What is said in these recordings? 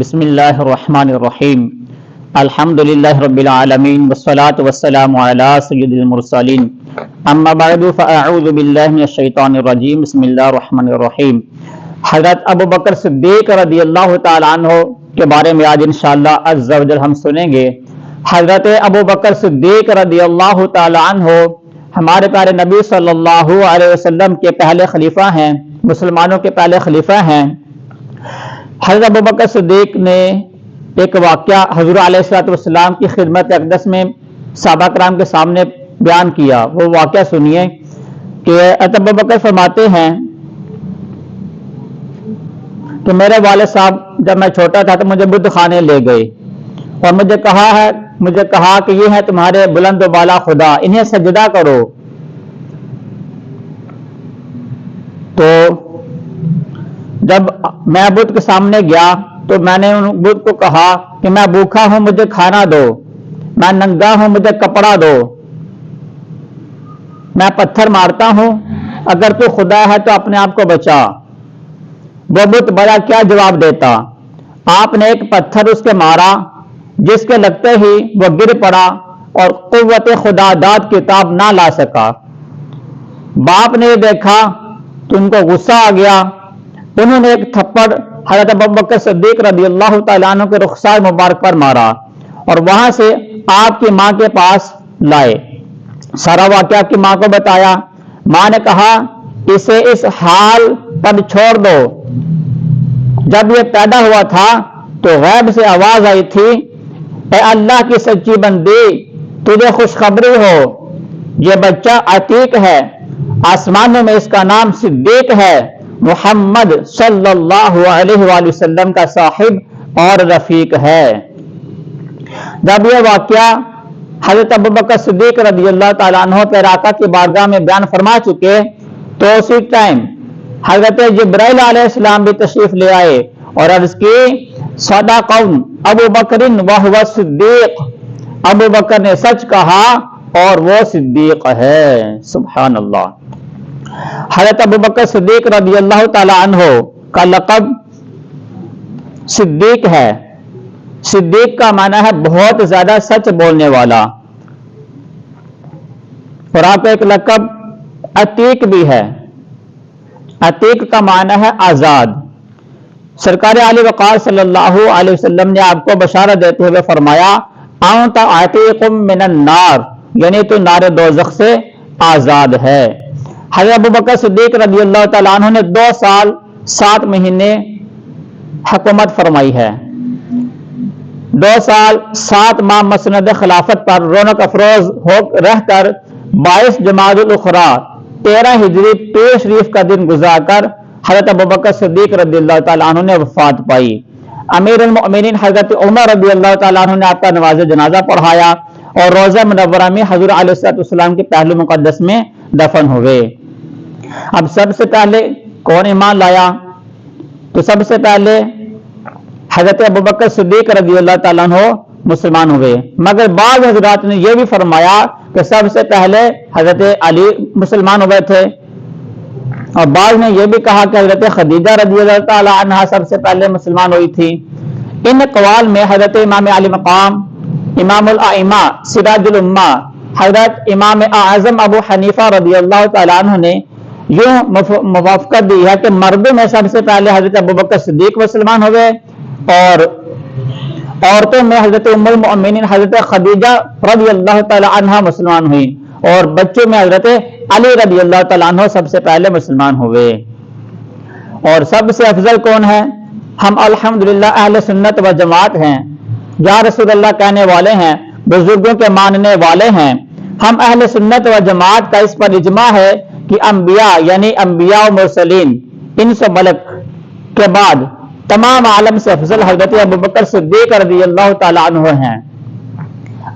بسم اللہ الرحمن الرحیم الحمد للہ رب العالمین والصلاة والسلام علی سید المرسلین اما بعد فاعوذ باللہ من الشیطان الرجیم بسم اللہ الرحمن الرحیم۔ حضرت ابو بکر صدیق رضی اللہ تعالیٰ عنہ کے بارے میں آج انشاءاللہ عز و جل ہم سنیں گے۔ حضرت ابو بکر صدیق رضی اللہ تعالیٰ عنہ ہمارے پیارے نبی صلی اللہ علیہ وسلم کے پہلے خلیفہ ہیں، مسلمانوں کے پہلے خلیفہ ہیں۔ حضرت ابو بکر صدیق نے ایک واقعہ حضور علیہ الصلوۃ والسلام کی خدمت اقدس میں صحابہ کرام کے سامنے بیان کیا۔ وہ واقعہ سنیے کہ حضرت ابو بکر فرماتے ہیں کہ میرے والد صاحب جب میں چھوٹا تھا تو مجھے بدھ خانے لے گئے اور مجھے کہا کہ یہ ہے تمہارے بلند و بالا خدا، انہیں سجدہ کرو۔ تو جب میں بدھ کے سامنے گیا تو میں نے ان بدھ کو کہا کہ میں بھوکا ہوں، مجھے کھانا دو، میں ننگا ہوں، مجھے کپڑا دو، میں پتھر مارتا ہوں، اگر تو خدا ہے تو اپنے آپ کو بچا۔ وہ بدھ بڑا کیا جواب دیتا؟ آپ نے ایک پتھر اس کے مارا جس کے لگتے ہی وہ گر پڑا اور قوت خدا داد کتاب نہ لا سکا۔ باپ نے دیکھا تو ان کو غصہ آ گیا، انہوں نے ایک تھپڑ حضرت ابو بکر صدیق رضی اللہ تعالیٰ عنہ کے رخسار مبارک پر مارا اور وہاں سے آپ کی ماں کے پاس لائے۔ سارا واقعہ آپ کی ماں کو بتایا۔ ماں نے کہا اسے اس حال پر چھوڑ دو۔ جب یہ پیدا ہوا تھا تو غیب سے آواز آئی تھی، اے اللہ کی سچی بندی، تجھے خوشخبری ہو، یہ بچہ عتیق ہے، آسمانوں میں اس کا نام صدیق ہے، محمد صلی اللہ علیہ وآلہ وسلم کا صاحب اور رفیق ہے۔ جب یہ واقعہ حضرت ابو بکر صدیق رضی اللہ تعالیٰ عنہ پہ آقا کی بارگاہ میں بیان فرما چکے تو اسی ٹائم حضرت جبرائیل علیہ السلام بھی تشریف لے آئے اور عرض کی صدق ابو بکر وہو صدیق، ابو بکر نے سچ کہا اور وہ صدیق ہے۔ سبحان اللہ۔ حضرت ابو بکر صدیق رضی اللہ تعالی عنہ کا لقب صدیق ہے۔ صدیق کا معنی ہے بہت زیادہ سچ بولنے والا، اور آپ کا ایک لقب عتیق بھی ہے۔ عتیق کا معنی ہے آزاد۔ سرکار عالی وقار صلی اللہ علیہ وسلم نے آپ کو بشارت دیتے ہوئے فرمایا انت عتیق من النار، یعنی تو نار دوزخ سے آزاد ہے۔ حضرت ابو بکر صدیق رضی اللہ تعالیٰ عنہ نے 2 سال 7 مہینے حکومت فرمائی ہے۔ 2 سال 7 ماہ مسند خلافت پر رونق افروز ہو رہ کر 22 جمادی الاخری 13 ہجری پیر شریف کا دن گزار کر حضرت ابو بکر صدیق رضی اللہ تعالیٰ عنہ نے وفات پائی۔ امیر المؤمنین حضرت عمر رضی اللہ تعالیٰ عنہ نے آپ کا نماز جنازہ پڑھایا اور روضہ منورہ میں حضور علیہ السلام کے پہلو مقدس میں دفن ہوئے۔ اب سب سے پہلے کون ایمان لایا؟ تو سب سے پہلے حضرت ابو بکر صدیق رضی اللہ تعالیٰ عنہ مسلمان ہوئے، مگر بعض حضرات نے یہ بھی فرمایا کہ سب سے پہلے حضرت علی مسلمان ہوئے تھے، اور بعض نے یہ بھی کہا کہ حضرت خدیجہ رضی اللہ تعالیٰ عنہ سب سے پہلے مسلمان ہوئی تھی۔ ان اقوال میں حضرت امام علی مقام، امام الائمہ، سراج الامہ، حضرت امام اعظم ابو حنیفہ رضی اللہ تعالیٰ عنہ نے یوں موافقت دی ہے کہ مردوں میں سب سے پہلے حضرت ابو بکر صدیق مسلمان ہوئے، اور عورتوں میں حضرت ام المؤمنین حضرت خدیجہ رضی اللہ تعالی عنہ مسلمان ہوئی، اور بچوں میں حضرت علی رضی اللہ تعالی عنہ سب سے پہلے مسلمان ہوئے۔ اور سب سے افضل کون ہے؟ ہم الحمدللہ اہل سنت و جماعت ہیں، یا رسول اللہ کہنے والے ہیں، بزرگوں کے ماننے والے ہیں۔ ہم اہل سنت و جماعت کا اس پر اجماع ہے کہ انبیاء یعنی انبیاء و مرسلین انس و ملک کے بعد تمام عالم سے افضل حضرت ابو بکر صدیق رضی اللہ تعالی عنہ ہیں۔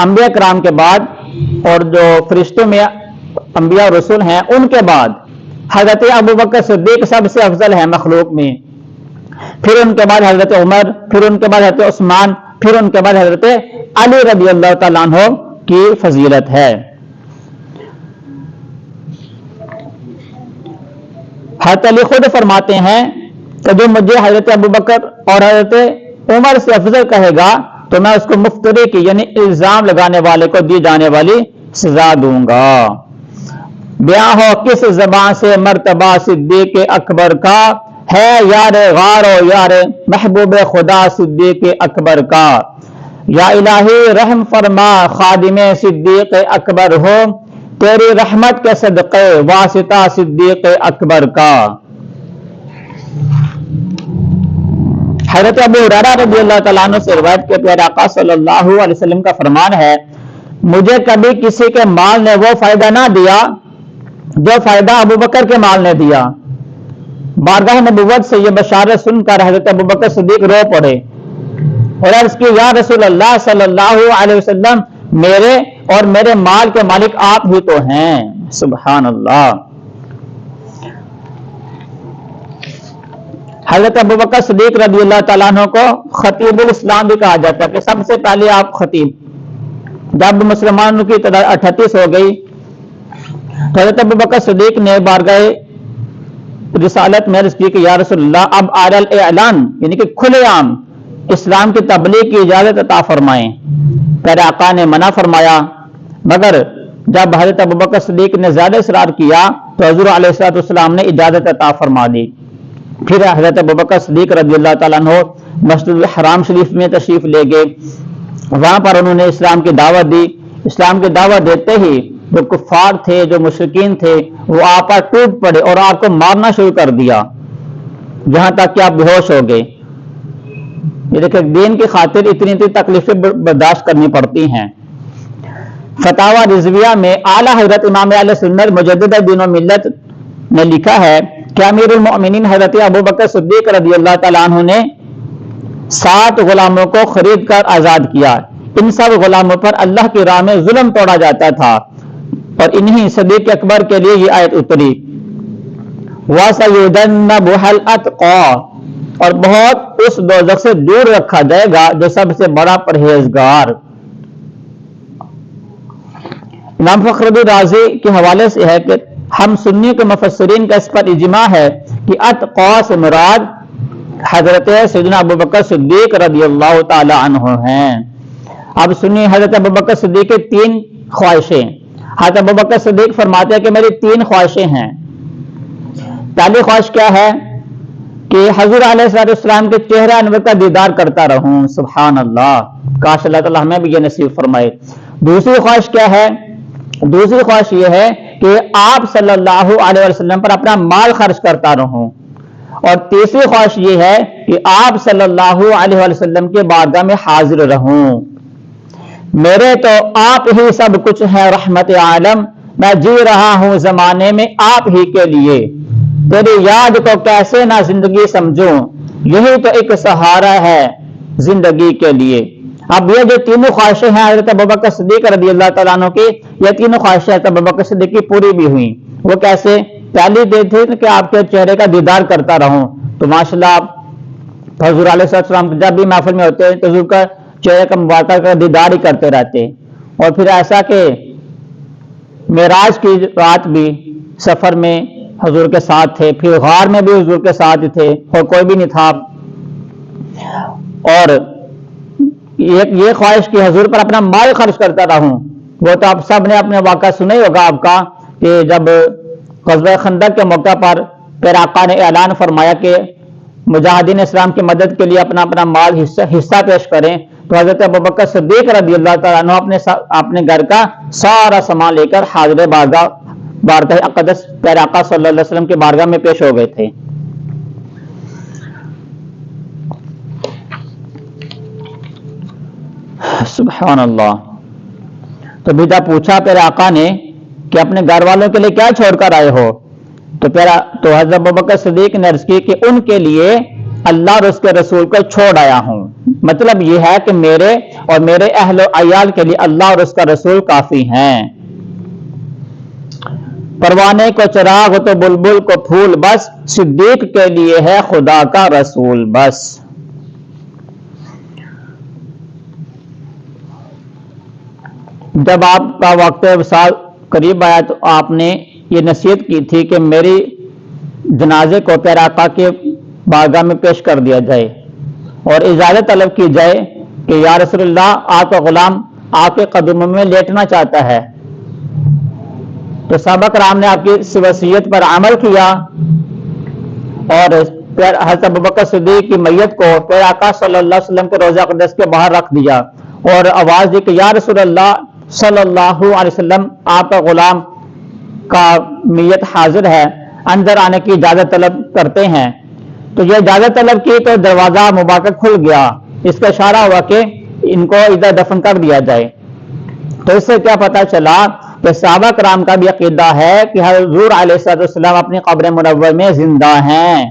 انبیاء کرام کے بعد اور جو فرشتوں میں انبیاء و رسول ہیں ان کے بعد حضرت ابو بکر صدیق سب سے افضل ہیں مخلوق میں، پھر ان کے بعد حضرت عمر، پھر ان کے بعد حضرت عثمان، پھر ان کے بعد حضرت علی رضی اللہ تعالیٰ عنہ کی فضیلت ہے۔ حضرت علی خود فرماتے ہیں کہ جو مجھے حضرت ابوبکر اور حضرت عمر سے افضل کہے گا تو میں اس کو مفتری کی یعنی الزام لگانے والے کو دی جانے والی سزا دوں گا۔ بیان ہو کس زبان سے مرتبہ صدیق اکبر کا، ہے یار غار و یار محبوب خدا صدیق اکبر کا۔ یا الہی رحم فرما خادم صدیق اکبر ہو، تیری رحمت کے صدقے واسطہ صدیق اکبر کا۔ حضرت ابو ہریرہ رضی اللہ تعالیٰ عنہ سے روایت کے پیارے آقا صلی اللہ علیہ وسلم کا فرمان ہے، مجھے کبھی کسی کے مال نے وہ فائدہ نہ دیا جو فائدہ ابو بکر کے مال نے دیا۔ بارگاہ نبوت سے یہ بشارت سن کر حضرت ابو بکر صدیق رو پڑے اور عرض کی، یا رسول اللہ صلی اللہ علیہ وسلم، میرے اور میرے مال کے مالک آپ ہی تو ہیں۔ سبحان اللہ۔ حضرت ابو بکر صدیق رضی اللہ تعالیٰ عنہ کو خطیب الاسلام بھی کہا جاتا ہے کہ سب سے پہلے آپ خطیب۔ جب مسلمانوں کی تعداد 38 ہو گئی تو حضرت ابو بکر صدیق نے بارگاہ رسالت میں عرض کی کہ یا رسول اللہ، اب اعلان یعنی کہ کھلے عام اسلام کی تبلیغ کی اجازت عطا فرمائیں۔ پیارے آقا نے منع فرمایا، مگر جب حضرت ابو بکر صدیق نے زیادہ اصرار کیا تو حضور علیہ السلام نے اجازت عطا فرما دی۔ پھر حضرت ابو بکر صدیق رضی اللہ تعالیٰ عنہ مسجد الحرام شریف میں تشریف لے گئے، وہاں پر انہوں نے اسلام کی دعوت دی۔ اسلام کی دعوت دیتے ہی جو کفار تھے، جو مشرکین تھے، وہ آپ پر ٹوٹ پڑے اور آپ کو مارنا شروع کر دیا، جہاں تک کہ آپ بے ہوش ہو گئے۔ یہ دیکھیں، دین کی خاطر اتنی تکلیفیں برداشت کرنی پڑتی ہیں۔ فتاوی رضویہ میں اعلیٰ حضرت امام اہل سنت مجدد دین و ملت نے لکھا ہے کہ امیر المؤمنین حضرت ابو بکر صدیق رضی اللہ تعالیٰ عنہ نے 7 غلاموں کو خرید کر آزاد کیا۔ ان سب غلاموں پر اللہ کی راہ میں ظلم توڑا جاتا تھا اور انہی صدیق اکبر کے لیے یہ آیت اتری، وَسَيُجَنَّبُهَا الْأَتْقَى، اور بہت اس دوزخ سے دور رکھا جائے گا جو سب سے بڑا پرہیزگار۔ امام فخر الدین رازی کے حوالے سے ہے کہ ہم سنی کے مفسرین کا اس پر اجماع ہے کہ اتقا سے مراد حضرت سیدنا ابو بکر صدیق رضی اللہ تعالی عنہ ہیں۔ اب سنی حضرت ابو بکر صدیق کی 3 خواہشیں۔ حضرت ابو بکر صدیق فرماتے ہیں کہ میری 3 خواہشیں ہیں۔ پہلی خواہش کیا ہے کہ حضور علیہ السلام کے چہرہ انور کا دیدار کرتا رہوں۔ سبحان اللہ، کاش اللہ تعالی ہمیں بھی یہ نصیب فرمائے۔ دوسری خواہش کیا ہے؟ دوسری خواہش یہ ہے کہ آپ صلی اللہ علیہ وسلم پر اپنا مال خرچ کرتا رہوں۔ اور تیسری خواہش یہ ہے کہ آپ صلی اللہ علیہ وسلم کے بارگاہ میں حاضر رہوں۔ میرے تو آپ ہی سب کچھ ہے رحمت عالم، میں جی رہا ہوں زمانے میں آپ ہی کے لیے، تیری یاد کو کیسے نہ زندگی سمجھوں، یہی تو ایک سہارا ہے زندگی کے لیے۔ اب یہ جو تینوں خواہشیں ہیں حضرت ابوبکر صدیق رضی اللہ تعالیٰ عنہ کی، یہ تینوں خواہشیں حضرت ابوبکر صدیق کی پوری بھی ہوئیں۔ وہ کیسے؟ پہلی دے تھی کہ آپ کے چہرے کا دیدار کرتا رہوں، تو ماشاءاللہ آپ حضور علیہ السلام جب بھی محفل میں ہوتے ہیں تو حضور کا چہرے کا مبارکہ کا دیدار ہی کرتے رہتے۔ اور پھر ایسا کہ معراج کی رات بھی سفر میں حضور کے ساتھ تھے، پھر غار میں بھی حضور کے ساتھ تھے اور کوئی بھی نہیں تھا۔ اور یہ خواہش کہ حضور پر اپنا مال خرچ کرتا رہوں، وہ تو آپ سب نے اپنے واقعہ سنا ہی ہوگا آپ کا کہ جب غزوہ خندق کے موقع پر پھر آقا نے اعلان فرمایا کہ مجاہدین اسلام کی مدد کے لیے اپنا مال حصہ پیش کریں، تو حضرت ابوبکر صدیق رضی اللہ تعالیٰ عنہ اپنے گھر کا سارا سامان لے کر حاضر بارگاہ اقدس پیارے آقا صلی اللہ علیہ وسلم کے بارگاہ میں پیش ہو گئے تھے۔ سبحان اللہ۔ تو بیٹا پوچھا پیارے آقا نے کہ اپنے گھر والوں کے لیے کیا چھوڑ کر آئے ہو؟ تو حضرت ابوبکر صدیق نے عرض کی کہ ان کے لیے اللہ اور اس کے رسول کو چھوڑ آیا ہوں۔ مطلب یہ ہے کہ میرے اور میرے اہل و عیال کے لیے اللہ اور اس کا رسول کافی ہیں۔ پروانے کو چراغ تو بلبل کو پھول، بس صدیق کے لیے ہے خدا کا رسول بس۔ جب آپ کا وقت وصال قریب آیا تو آپ نے یہ نصیحت کی تھی کہ میری جنازے کو پیارے آقا کے بارگاہ میں پیش کر دیا جائے، اور اجازت طلب کی جائے کہ یا رسول اللہ آپ کا غلام آپ کے قدموں میں لیٹنا چاہتا ہے، تو صحابہ کرام نے آپ کی اس وصیت پر عمل کیا اور پھر حضرت ابوبکر صدیق کی میت کو پھر آقا صلی اللہ علیہ وسلم کے روضہ اقدس کے باہر رکھ دیا اور آواز دی کہ یا رسول اللہ صلی اللہ علیہ وسلم آپ کا غلام کا میت حاضر ہے، اندر آنے کی اجازت طلب کرتے ہیں۔ تو یہ اجازت طلب کی تو دروازہ مبارک کھل گیا، اس کا اشارہ ہوا کہ ان کو ادھر دفن کر دیا جائے۔ تو اس سے کیا پتہ چلا کہ صحابہ کرام کا بھی عقیدہ ہے کہ حضور علیہ السلام اپنی قبر منور میں زندہ ہیں،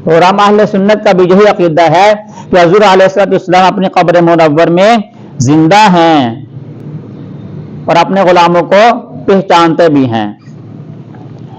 اور ہم اہل سنت کا بھی یہی عقیدہ ہے کہ حضور علیہ السلام اپنی قبر منور میں زندہ ہیں اور اپنے غلاموں کو پہچانتے بھی ہیں۔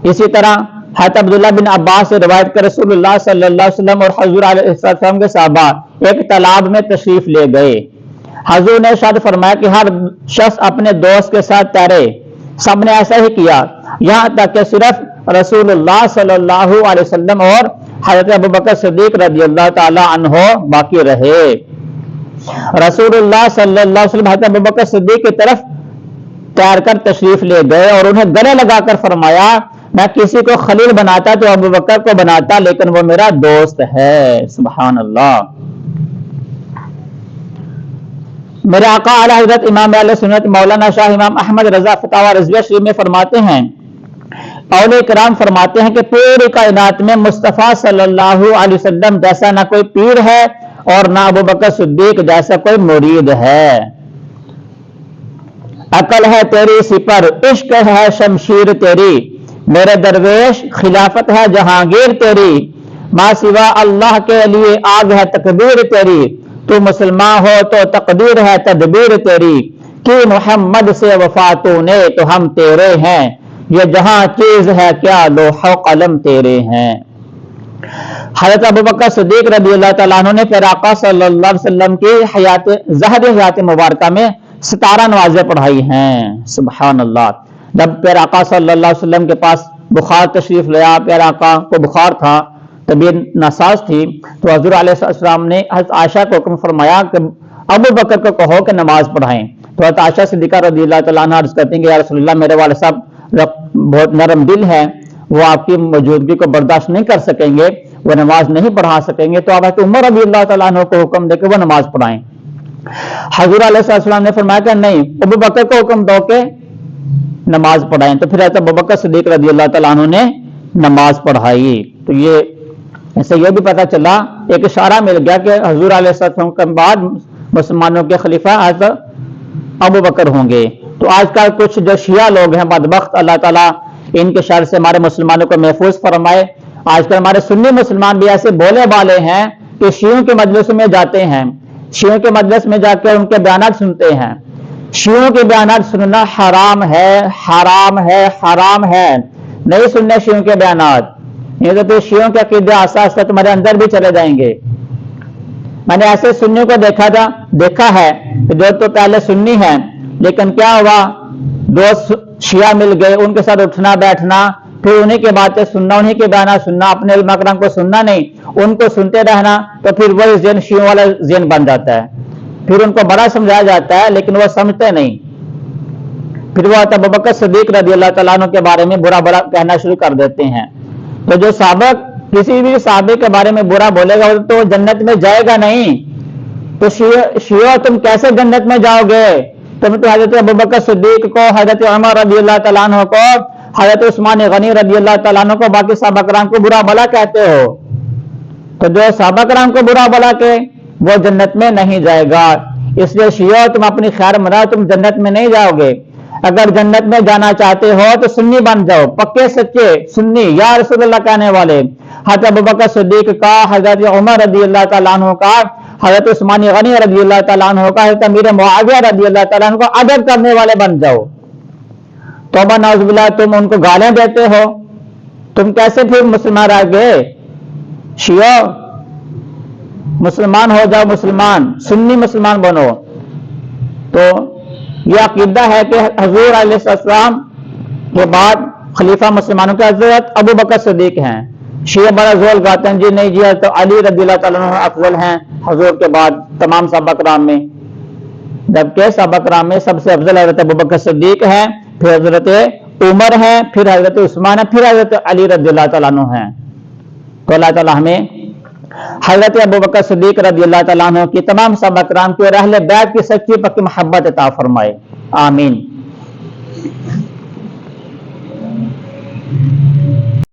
اسی طرح حضرت عبداللہ بن عباس سے روایت کر رسول اللہ صلی اللہ علیہ وسلم اور حضور علیہ السلام کے صحابہ ایک تالاب میں تشریف لے گئے۔ حضور نے ارشاد فرمایا کہ ہر شخص اپنے دوست کے ساتھ تیرے، سب نے ایسا ہی کیا یہاں تک کہ صرف رسول اللہ صلی اللہ علیہ وسلم اور حضرت ابوبکر صدیق رضی اللہ تعالی عنہ باقی رہے۔ رسول اللہ صلی اللہ علیہ وسلم حضرت ابوبکر صدیق کی طرف تیر کر تشریف لے گئے اور انہیں گلے لگا کر فرمایا میں کسی کو خلیل بناتا تو ابوبکر کو بناتا، لیکن وہ میرا دوست ہے۔ سبحان اللہ۔ میرے آقا اعلی حضرت امام اہل سنت مولانا شاہ امام احمد رضا فتاوی رضویہ شریف میں فرماتے ہیں، اولیاء کرام فرماتے ہیں کہ پوری کائنات میں مصطفیٰ صلی اللہ علیہ وسلم جیسا نہ کوئی پیر ہے اور نہ ابوبکر صدیق جیسا کوئی مرید ہے۔ عقل ہے تیری سپر، عشق ہے شمشیر تیری، میرے درویش خلافت ہے جہانگیر تیری، ما سوا اللہ کے لیے آگ ہے تکبیر تیری، تو مسلمان ہو تو تقدیر ہے تدبیر تیری، کہ محمد سے وفا تو نے تو ہم تیرے ہیں، یہ جہاں چیز ہے کیا لوح و قلم تیرے ہیں۔ حضرت ابوبکر صدیق رضی اللہ تعالیٰ عنہ نے پھر آقا صلی اللہ علیہ وسلم کی ظاہر حیات مبارکہ میں 17 نمازیں پڑھائی ہیں۔ سبحان اللہ۔ جب پھر آقا صلی اللہ علیہ وسلم کے پاس بخار تشریف لیا، پھر آقا کو بخار تھا، طبیعت ناساز تھی، تو حضور علیہ السلام نے حضرت عائشہ کو حکم فرمایا کہ ابو بکر کو کہو کہ نماز پڑھائیں۔ تو حضرت عائشہ صدیقہ رضی اللہ تعالیٰ عنہ عرض کرتے ہیں کہ یا رسول اللہ میرے والد صاحب بہت نرم دل ہے، وہ آپ کی موجودگی کو برداشت نہیں کر سکیں گے، وہ نماز نہیں پڑھا سکیں گے، تو آپ حضرت عمر رضی اللہ تعالیٰ عنہ کو حکم دے کہ وہ نماز پڑھائیں۔ حضور علیہ السلام نے فرمایا کہ نہیں، ابو بکر کو حکم دو کہ نماز پڑھائیں، تو پھر حضرت ابوبکر صدیق رضی اللہ تعالیٰ عنہ نے نماز پڑھائی۔ تو یہ اس سے یہ بھی پتہ چلا، ایک اشارہ مل گیا کہ حضور علیہ السلام کے بعد مسلمانوں کے خلیفہ حضرت ابو بکر ہوں گے۔ تو آج کل کچھ جو شیعہ لوگ ہیں بدبخت، اللہ تعالیٰ ان کے شر سے ہمارے مسلمانوں کو محفوظ فرمائے۔ آج کل ہمارے سنی مسلمان بھی ایسے بولے بالے ہیں کہ شیعوں کے مجلس میں جاتے ہیں، شیعوں کے مجلس میں جا کے ان کے بیانات سنتے ہیں۔ شیعوں کے بیانات سننا حرام ہے، حرام ہے، حرام ہے، نہیں سننے شیعوں کے بیانات، نہیں تو شیعوں کے عقیدے آہستہ آہستہ تمہارے اندر بھی چلے جائیں گے۔ میں نے ایسے سنیوں کو دیکھا ہے کہ جو تو پہلے سنی ہے، لیکن کیا ہوا، دوست شیعہ مل گئے، ان کے ساتھ اٹھنا بیٹھنا، پھر انہیں کی باتیں سننا، انہیں کے بیانات سننا، اپنے علماء کرام کو سننا نہیں، ان کو سنتے رہنا، تو پھر وہی ذہن شیعوں والا ذہن بن جاتا ہے۔ پھر ان کو بڑا سمجھایا جاتا ہے لیکن وہ سمجھتے نہیں، پھر وہ ابوبکر صدیق رضی اللہ تعالیٰ عنہ کے بارے میں برا برا کہنا شروع کر دیتے ہیں۔ تو جو سابق کسی بھی صحابی کے بارے میں برا بولے گا تو جنت میں جائے گا نہیں۔ تو شیعہ تم کیسے جنت میں جاؤ گے؟ تم تو حضرت ابوبکر صدیق کو، حضرت عمر رضی اللہ تعالیٰ عنہ کو، حضرت عثمان غنی رضی اللہ تعالیٰ عنہ کو، باقی صحابہ کرام کو برا بھلا کہتے ہو۔ تو جو صحابہ کرام کو برا بھلا کہ وہ جنت میں نہیں جائے گا، اس لیے شیعہ تم اپنی خیر منا، تم جنت میں نہیں جاؤ گے۔ اگر جنت میں جانا چاہتے ہو تو سنی بن جاؤ، پکے سچے سنی، یا رسول اللہ کہنے والے۔ حضرت ابوبکر صدیق کا، حضرت عمر رضی اللہ تعالیٰ عنہ کا، حضرت عثمان غنی رضی اللہ تعالیٰ عنہ کا، حضرت امیر معاویہ رضی اللہ تعالیٰ عنہ کا ادب کرنے والے بن جاؤ۔ توبہ نعوذ باللہ، تم ان کو گالیں دیتے ہو، تم کیسے پھر مسلمان رہ گئے؟ شیعہ مسلمان ہو جاؤ، مسلمان سنی مسلمان بنو۔ تو یہ عقیدہ ہے کہ حضور علیہ السلام کے بعد خلیفہ مسلمانوں کے حضرت ابو بکر صدیق ہیں، شیعہ بڑا زول گاتے ہیں جی نہیں جی حضرت علی رضی اللہ تعالیٰ عنہ افضل ہیں حضور کے بعد تمام صحابہ کرام میں، جبکہ صحابہ کرام میں سب سے افضل حضرت ابوبکر صدیق ہیں، پھر حضرت عمر ہیں، پھر حضرت عثمان ہیں، پھر حضرت علی رضی اللہ تعالیٰ عنہ ہیں۔ تو اللہ تعالیٰ ہمیں حضرت ابوبکر صدیق رضی اللہ تعالیٰ عنہ کی تمام صحابہ کرام کی اور اہل بیت کی سچی پکی محبت عطا فرمائے، آمین۔